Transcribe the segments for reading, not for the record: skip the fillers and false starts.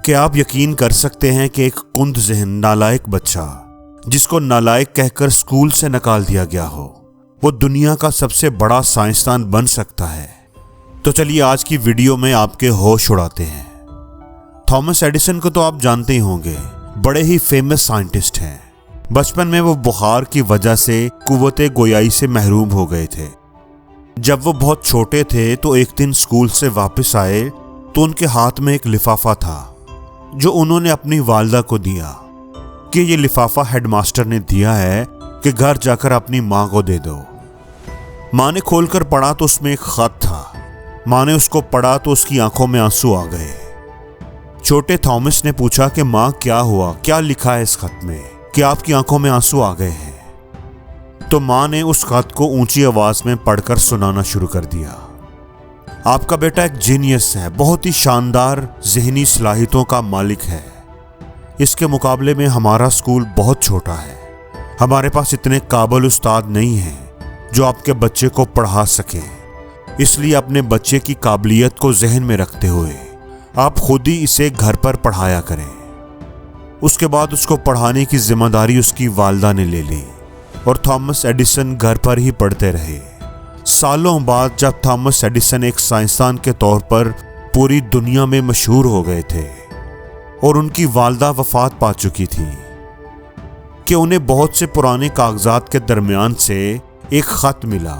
क्या आप यकीन कर सकते हैं कि एक कुंद ज़हन नालायक बच्चा, जिसको नालायक कहकर स्कूल से निकाल दिया गया हो, वो दुनिया का सबसे बड़ा साइंसदान बन सकता है? तो चलिए आज की वीडियो में आपके होश उड़ाते हैं। थॉमस एडिसन को तो आप जानते ही होंगे, बड़े ही फेमस साइंटिस्ट हैं। बचपन में वो बुखार की वजह से कुव्वते गोयाई से महरूम हो गए थे। जब वो बहुत छोटे थे तो एक दिन स्कूल से वापस आए तो उनके हाथ में एक लिफाफा था जो उन्होंने अपनी वालदा को दिया कि ये लिफाफा हेडमास्टर ने दिया है कि घर जाकर अपनी माँ को दे दो। माँ ने खोलकर पढ़ा तो उसमें एक खत था। माँ ने उसको पढ़ा तो उसकी आंखों में आंसू आ गए। छोटे थॉमस ने पूछा कि माँ क्या हुआ, क्या लिखा है इस खत में कि आपकी आंखों में आंसू आ गए हैं? तो माँ ने उस खत को ऊंची आवाज में पढ़कर सुनाना शुरू कर दिया। आपका बेटा एक जीनियस है, बहुत ही शानदार ज़हनी सलाहियतों का मालिक है। इसके मुकाबले में हमारा स्कूल बहुत छोटा है। हमारे पास इतने काबिल उस्ताद नहीं हैं जो आपके बच्चे को पढ़ा सकें। इसलिए अपने बच्चे की काबिलियत को जहन में रखते हुए आप खुद ही इसे घर पर पढ़ाया करें। उसके बाद उसको पढ़ाने की जिम्मेदारी उसकी वालदा ने ले ली और थॉमस एडिसन घर पर ही पढ़ते रहे। सालों बाद जब थॉमस एडिसन एक साइंसदान के तौर पर पूरी दुनिया में मशहूर हो गए थे और उनकी वालदा वफात पा चुकी थी कि उन्हें बहुत से पुराने कागजात के दरमियान से एक खत मिला।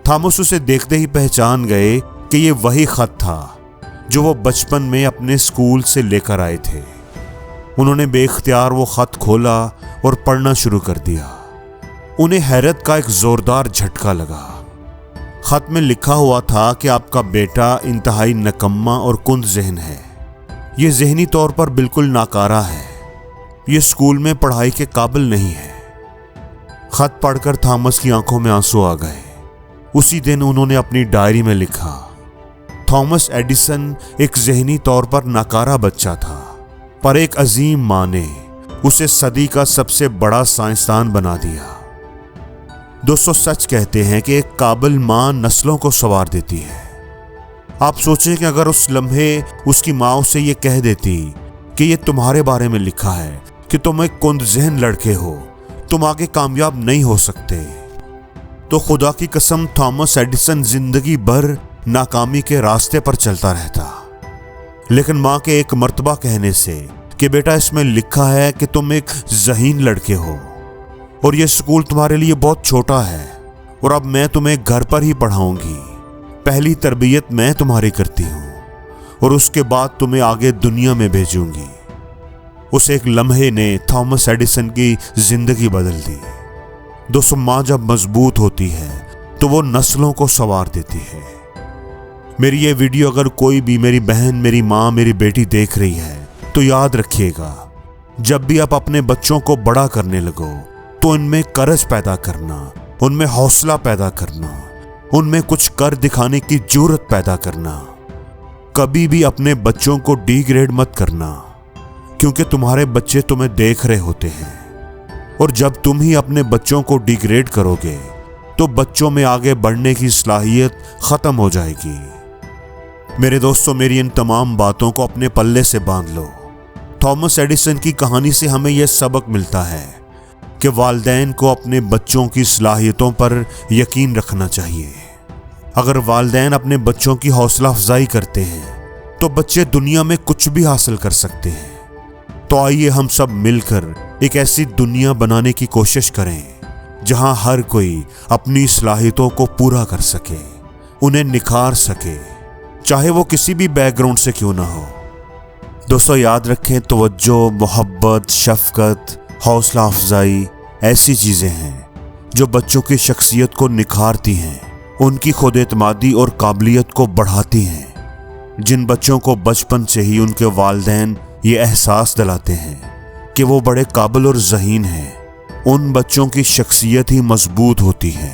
थॉमस उसे देखते ही पहचान गए कि ये वही खत था जो वो बचपन में अपने स्कूल से लेकर आए थे। उन्होंने बेख्तियार वो खत खोला और पढ़ना शुरू कर दिया। उन्हें हैरत का एक जोरदार झटका लगा। खत में लिखा हुआ था कि आपका बेटा इंतहाई नकम्मा और कुंद ज़हन है। ये ज़हनी तौर पर बिल्कुल नाकारा है। ये स्कूल में पढ़ाई के काबिल नहीं है। खत पढ़कर थॉमस की आंखों में आंसू आ गए। उसी दिन उन्होंने अपनी डायरी में लिखा, थॉमस एडिसन एक ज़हनी तौर पर नाकारा बच्चा था, पर एक अजीम माँ ने उसे सदी का सबसे बड़ा साइंसदान बना दिया। दोस्तों, सच कहते हैं कि एक काबिल माँ नस्लों को संवार देती है। आप सोचें कि अगर उस लम्हे उसकी माँ उसे ये कह देती कि ये तुम्हारे बारे में लिखा है कि तुम एक कुंद ज़हन लड़के हो, तुम आगे कामयाब नहीं हो सकते, तो खुदा की कसम थॉमस एडिसन जिंदगी भर नाकामी के रास्ते पर चलता रहता। लेकिन माँ के एक मर्तबा कहने से कि बेटा इसमें लिखा है कि तुम एक ज़हीन लड़के हो और ये स्कूल तुम्हारे लिए बहुत छोटा है और अब मैं तुम्हें घर पर ही पढ़ाऊंगी। पहली तरबियत मैं तुम्हारी करती हूँ और उसके बाद तुम्हें आगे दुनिया में भेजूंगी। उस एक लम्हे ने थॉमस एडिसन की जिंदगी बदल दी। दोस्तों, माँ जब मजबूत होती है तो वो नस्लों को संवार देती है। मेरी ये वीडियो अगर कोई भी मेरी बहन, मेरी माँ, मेरी बेटी देख रही है तो याद रखिएगा, जब भी आप अपने बच्चों को बड़ा करने लगो तो उनमें करज पैदा करना, उनमें हौसला पैदा करना, उनमें कुछ कर दिखाने की जरूरत पैदा करना। कभी भी अपने बच्चों को डिग्रेड मत करना, क्योंकि तुम्हारे बच्चे तुम्हें देख रहे होते हैं और जब तुम ही अपने बच्चों को डिग्रेड करोगे तो बच्चों में आगे बढ़ने की सलाहियत खत्म हो जाएगी। मेरे दोस्तों, मेरी इन तमाम बातों को अपने पल्ले से बांध लो। थॉमस एडिसन की कहानी से हमें यह सबक मिलता है कि वालिदैन को अपने बच्चों की सलाहियतों पर यकीन रखना चाहिए। अगर वालिदैन अपने बच्चों की हौसला अफजाई करते हैं तो बच्चे दुनिया में कुछ भी हासिल कर सकते हैं। तो आइए हम सब मिलकर एक ऐसी दुनिया बनाने की कोशिश करें जहां हर कोई अपनी सलाहियतों को पूरा कर सके, उन्हें निखार सके, चाहे वो किसी भी बैकग्राउंड से क्यों ना हो। दोस्तों, याद रखें, तवज्जो, मोहब्बत, शफकत, हौसला अफजाई ऐसी चीज़ें हैं जो बच्चों की शख्सियत को निखारती हैं, उनकी खुद एतमादी और काबिलियत को बढ़ाती हैं। जिन बच्चों को बचपन से ही उनके वालिदैन ये एहसास दिलाते हैं कि वो बड़े काबिल और ज़हीन हैं, उन बच्चों की शख्सियत ही मजबूत होती है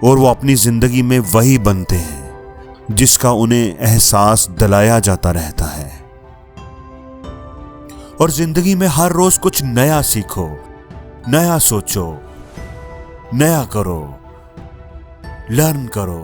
और वो अपनी ज़िंदगी में वही बनते हैं जिसका उन्हें एहसास दिलाया जाता रहता है। और जिंदगी में हर रोज कुछ नया सीखो, नया सोचो, नया करो, लर्न करो।